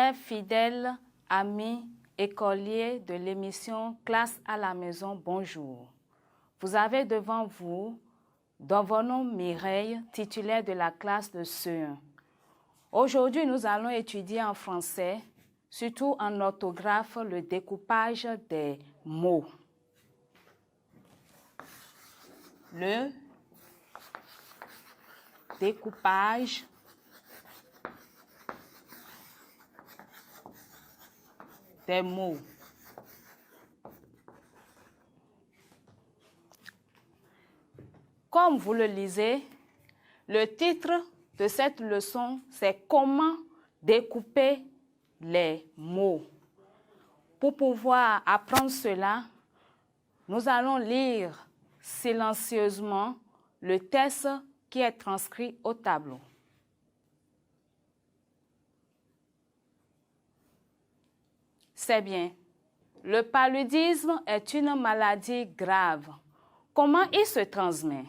Très fidèles amis écoliers de l'émission Classe à la maison, bonjour. Vous avez devant vous Donvono Mireille, titulaire de la classe de CE1. Aujourd'hui, nous allons étudier en français, surtout en orthographe, le découpage des mots. Le découpage des mots. Comme vous le lisez, le titre de cette leçon, c'est « Comment découper les mots ». Pour pouvoir apprendre cela, nous allons lire silencieusement le texte qui est transcrit au tableau. C'est bien. Le paludisme est une maladie grave. Comment il se transmet?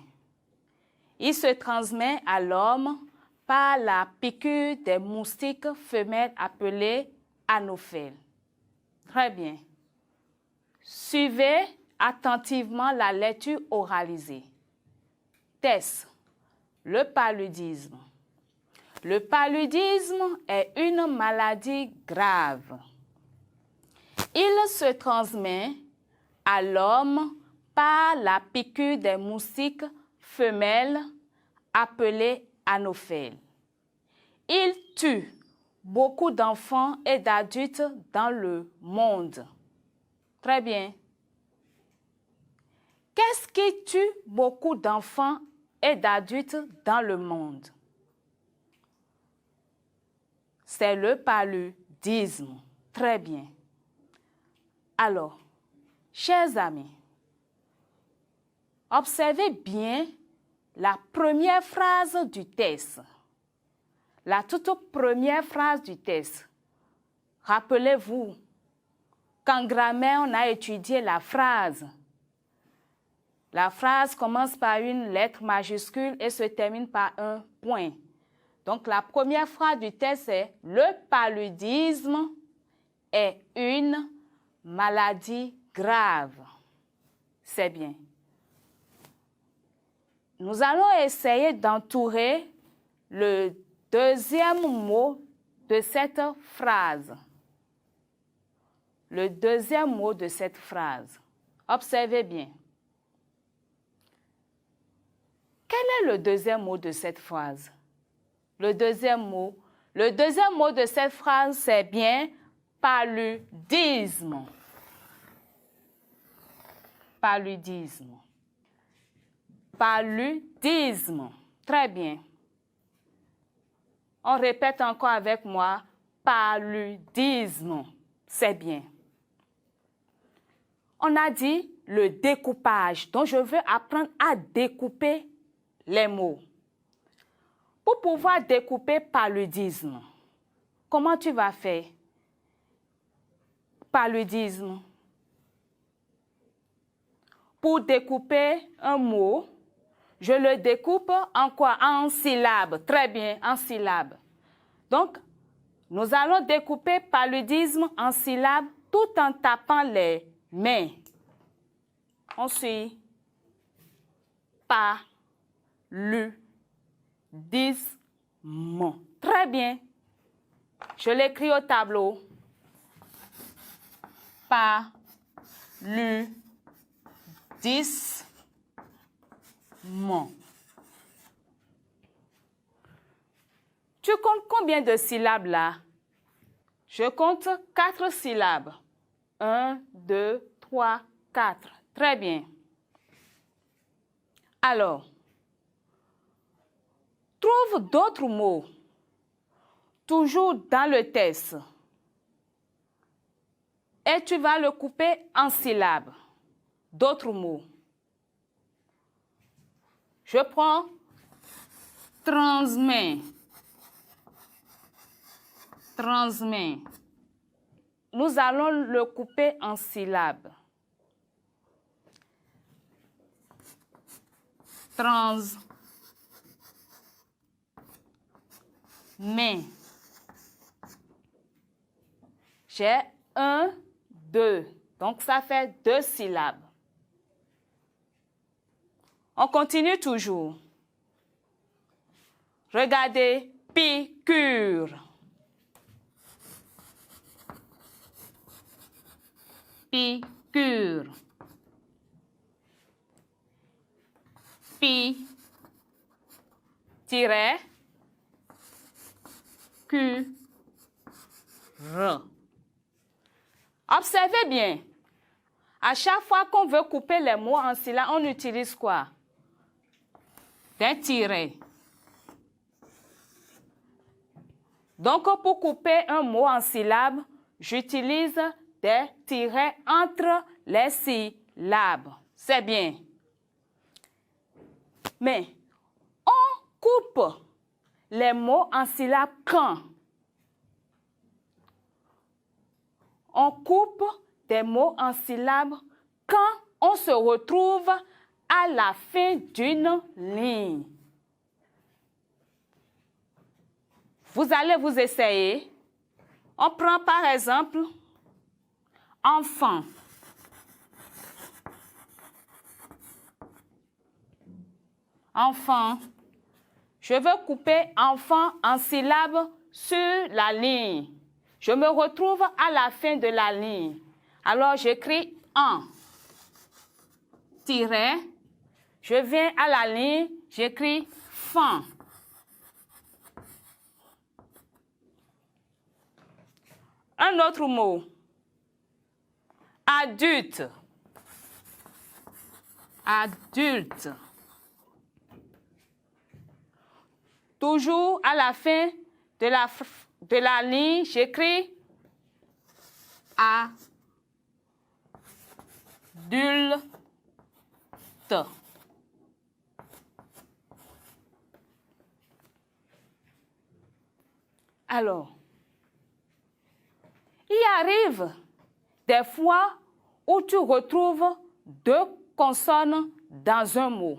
Il se transmet à l'homme par la piqûre des moustiques femelles appelées anophèles. Très bien. Suivez attentivement la lecture oralisée. Test. Le paludisme. Le paludisme est une maladie grave. Il se transmet à l'homme par la piqûre des moustiques femelles appelées anophèles. Il tue beaucoup d'enfants et d'adultes dans le monde. Très bien. Qu'est-ce qui tue beaucoup d'enfants et d'adultes dans le monde? C'est le paludisme. Très bien. Alors, chers amis, observez bien la première phrase du texte. La toute première phrase du texte. Rappelez-vous qu'en grammaire, on a étudié la phrase. La phrase commence par une lettre majuscule et se termine par un point. Donc, la première phrase du texte est « Le paludisme est une maladie grave ». C'est bien. Nous allons essayer d'entourer le deuxième mot de cette phrase. Le deuxième mot de cette phrase. Observez bien. Quel est le deuxième mot de cette phrase? Le deuxième mot de cette phrase, c'est bien paludisme. Paludisme. Paludisme. Très bien. On répète encore avec moi. Paludisme. C'est bien. On a dit le découpage. Donc, je veux apprendre à découper les mots. Pour pouvoir découper paludisme, comment tu vas faire? Paludisme. Pour découper un mot, je le découpe en quoi? En syllabes. Très bien, en syllabes. Donc, nous allons découper paludisme en syllabes tout en tapant les mains. On suit. Paludisme. Très bien. Je l'écris au tableau. Paludisme. Tu comptes combien de syllabes là? Je compte 4 syllabes. 1, 2, 3, 4. Très bien. Alors, trouve d'autres mots, toujours dans le texte. Et tu vas le couper en syllabes. D'autres mots. Je prends transmet. Transmet. Nous allons le couper en syllabes. Transmet. J'ai 1, 2. Donc, ça fait 2 syllabes. On continue toujours. Regardez, piqûre. Piqûre. Pi, tiret, Q, R. Observez bien. À chaque fois qu'on veut couper les mots en syllabes, on utilise quoi? Des tirets. Donc, pour couper un mot en syllabes, j'utilise des tirets entre les syllabes. C'est bien. Mais, on coupe les mots en syllabes quand? On coupe des mots en syllabes quand on se retrouve à la fin d'une ligne. Vous allez vous essayer. On prend par exemple enfant. Enfant. Je veux couper enfant en syllabes sur la ligne. Je me retrouve à la fin de la ligne. Alors, j'écris en, tiret, je viens à la ligne, j'écris fan. Un autre mot, adulte. Adulte. Toujours à la fin de la ligne, j'écris adulte. Alors, il arrive des fois où tu retrouves 2 consonnes dans un mot.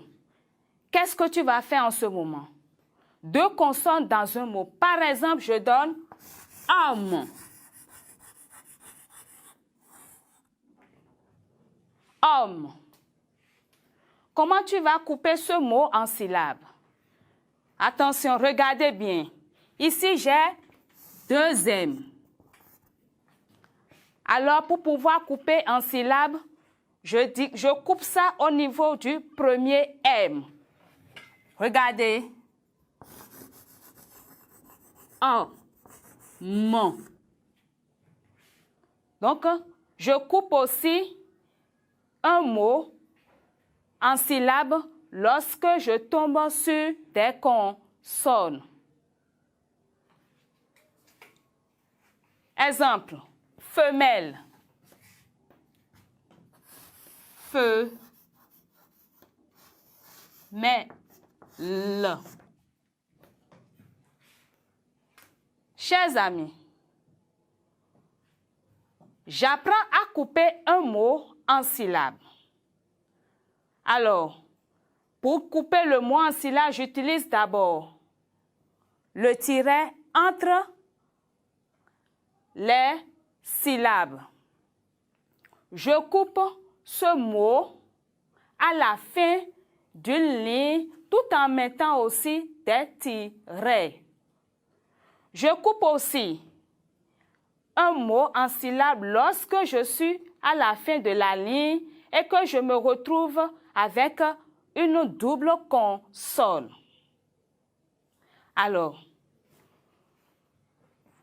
Qu'est-ce que tu vas faire en ce moment? 2 consonnes dans un mot. Par exemple, je donne homme. Homme. Comment tu vas couper ce mot en syllabes? Attention, regardez bien. Ici, j'ai 2 M. Alors, pour pouvoir couper en syllabes, je coupe ça au niveau du premier M. Regardez. Mon. Donc, je coupe aussi un mot en syllabes lorsque je tombe sur des consonnes. Exemple, femelle. Femelle. Chers amis, j'apprends à couper un mot en syllabes. Alors, pour couper le mot en syllabes, j'utilise d'abord le tiret entre les syllabes. Je coupe ce mot à la fin d'une ligne tout en mettant aussi des tirets. Je coupe aussi un mot en syllabes lorsque je suis à la fin de la ligne et que je me retrouve avec une double consonne. Alors,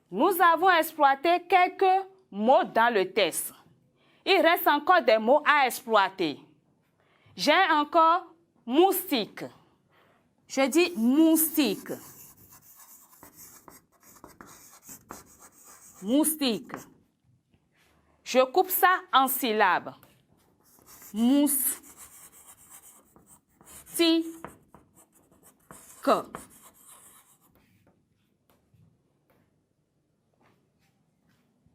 nous avons exploité quelques mots dans le test. Il reste encore des mots à exploiter. J'ai encore moustique. Je dis moustique. Moustique. Je coupe ça en syllabes. Moustique.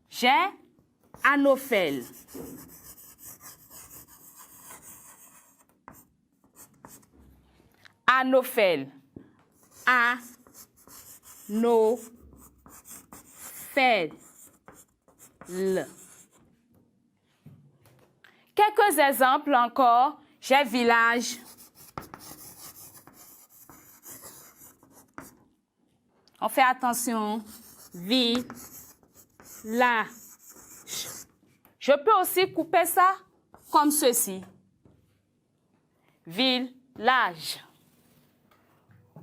J'ai anophèle. Anophèle. Anophèle. Quelques exemples encore. J'ai village. On fait attention. Village. Je peux aussi couper ça comme ceci. Village.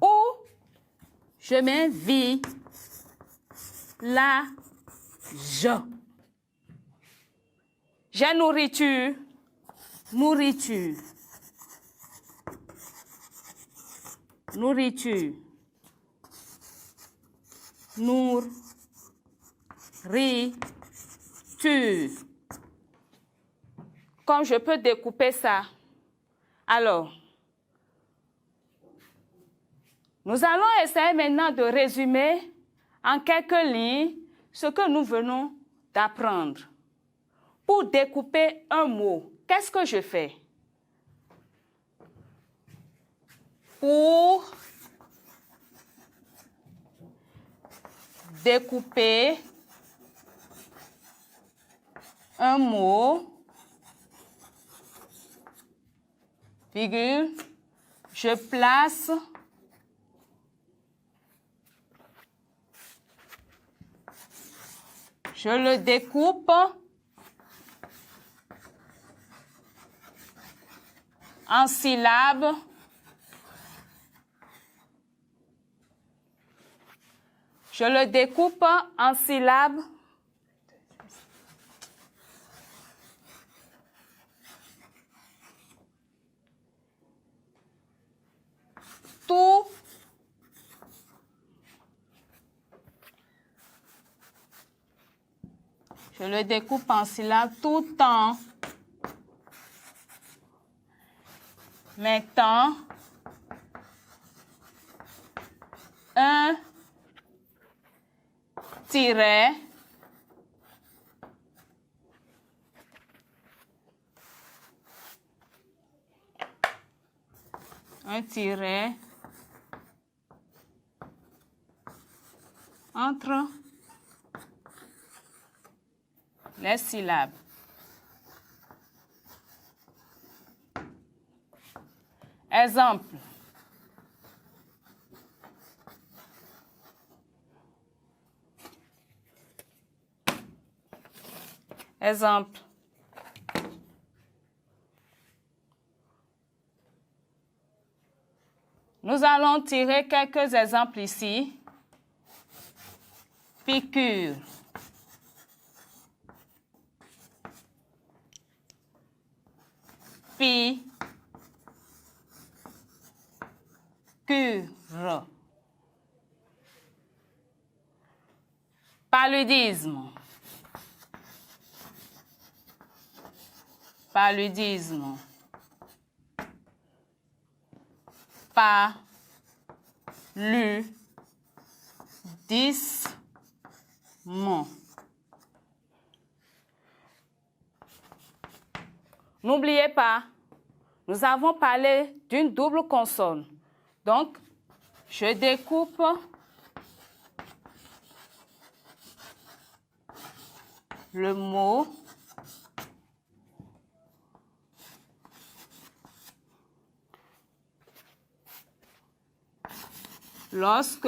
Ou je mets village. J'ai nourriture. Nourriture. Nourriture. Nourriture. Comme je peux découper ça. Alors, nous allons essayer maintenant de résumer en quelques lignes ce que nous venons d'apprendre. Pour découper un mot, qu'est-ce que je fais? Pour découper un mot, virgule, je place je le découpe en syllabes. Je le découpe en syllabes. Tout je le découpe en syllabes tout en mettant un tiret entre les syllabes. Exemple. Exemple. Nous allons tirer quelques exemples ici. Piqûre. Piqûre. Paludisme. Paludisme. Paludisme. N'oubliez pas, nous avons parlé d'une double consonne. Donc, je découpe le mot lorsque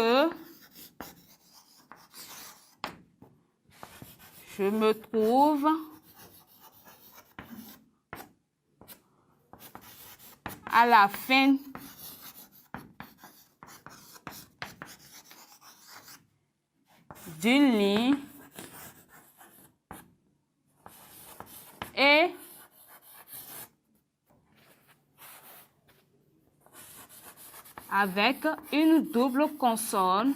je me trouve à la fin d'une ligne et avec une double consonne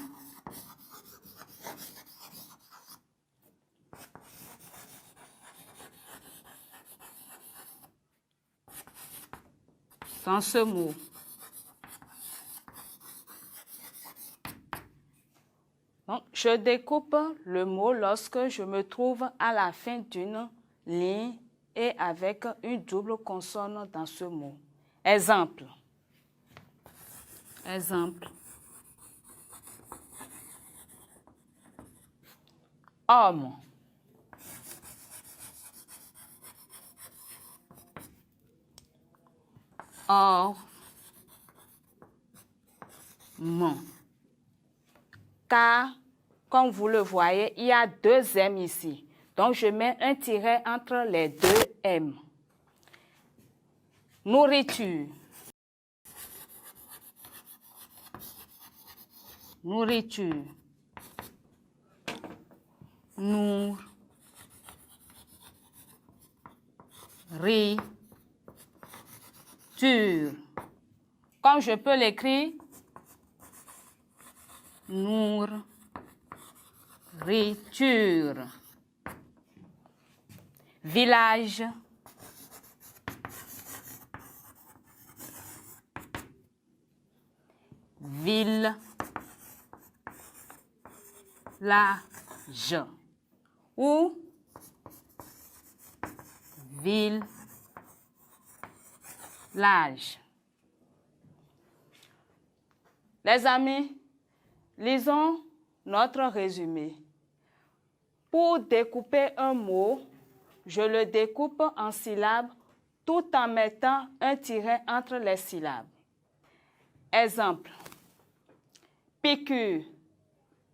dans ce mot. Donc, je découpe le mot lorsque je me trouve à la fin d'une ligne et avec une double consonne dans ce mot. Exemple. Exemple. Homme. Or, car, comme vous le voyez, il y a deux M ici. Donc, je mets un tiret entre les deux M. Nourriture. Nourriture. Nourriture. Comme je peux l'écrire, nourriture. Village. Ville. Village. Ou village. Les amis, lisons notre résumé. Pour découper un mot, je le découpe en syllabes tout en mettant un tiret entre les syllabes. Exemple. Piqûre,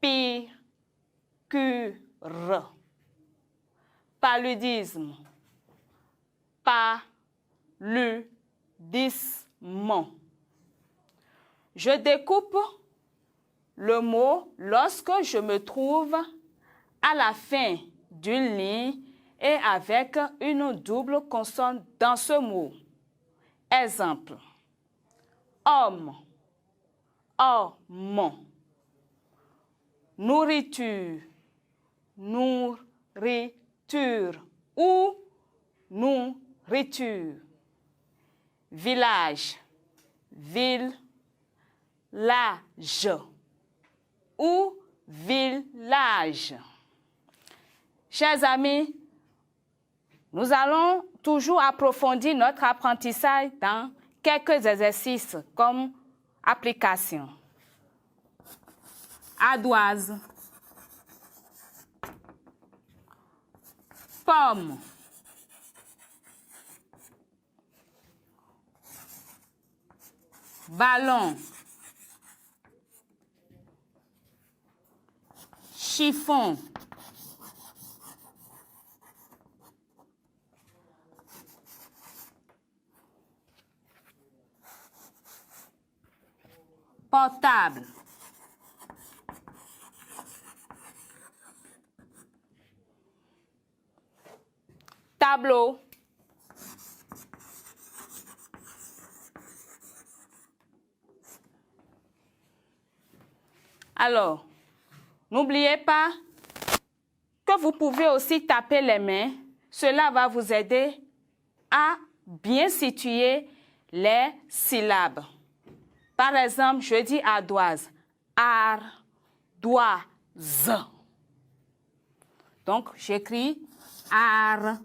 pire, cure. Paludisme, paludisme. Je découpe le mot lorsque je me trouve à la fin d'une ligne et avec une double consonne dans ce mot. Exemple. Homme, homme. Nourriture, nourriture ou nourriture. Village, village ou village. Chers amis, nous allons toujours approfondir notre apprentissage dans quelques exercices comme application. Ardoise, pomme, ballon, chiffon, portable, tableau, alors, n'oubliez pas que vous pouvez aussi taper les mains. Cela va vous aider à bien situer les syllabes. Par exemple, je dis ardoise. Ardoise. Donc, j'écris ardoise.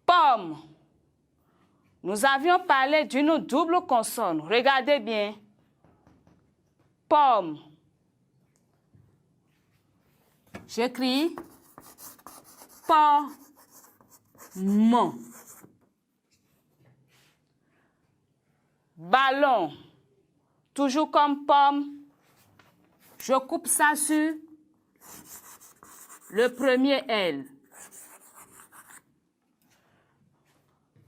Pomme. Nous avions parlé d'une double consonne. Regardez bien. Pomme. J'écris pomme. Ballon. Toujours comme pomme. Je coupe ça sur le premier L.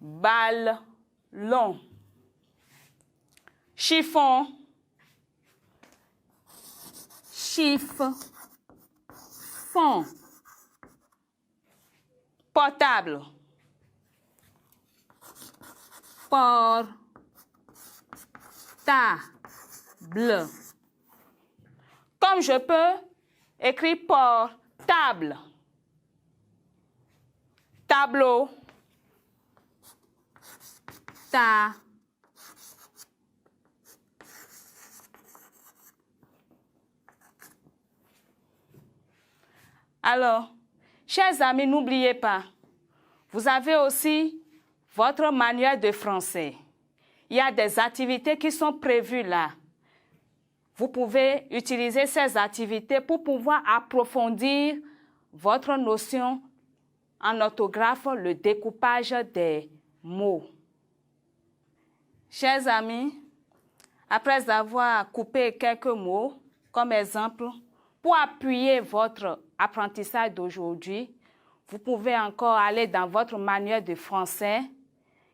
Ballon. Chiffon. Chiffon. Portable. Portable. Comme je peux écrire portable. Tableau. Alors, chers amis, n'oubliez pas, vous avez aussi votre manuel de français. Il y a des activités qui sont prévues là. Vous pouvez utiliser ces activités pour pouvoir approfondir votre notion en orthographe le découpage des mots. Chers amis, après avoir coupé quelques mots comme exemple, pour appuyer votre apprentissage d'aujourd'hui, vous pouvez encore aller dans votre manuel de français.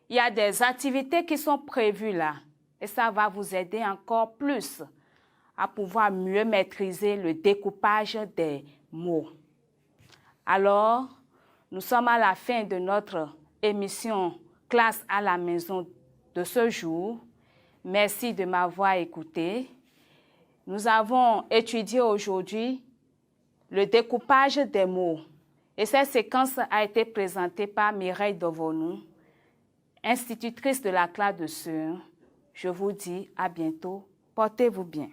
Il y a des activités qui sont prévues là et ça va vous aider encore plus à pouvoir mieux maîtriser le découpage des mots. Alors, nous sommes à la fin de notre émission Classe à la maison de ce jour. Merci de m'avoir écouté. Nous avons étudié aujourd'hui le découpage des mots et cette séquence a été présentée par Mireille Dovonou, institutrice de la classe de CE1. Je vous dis à bientôt. Portez-vous bien.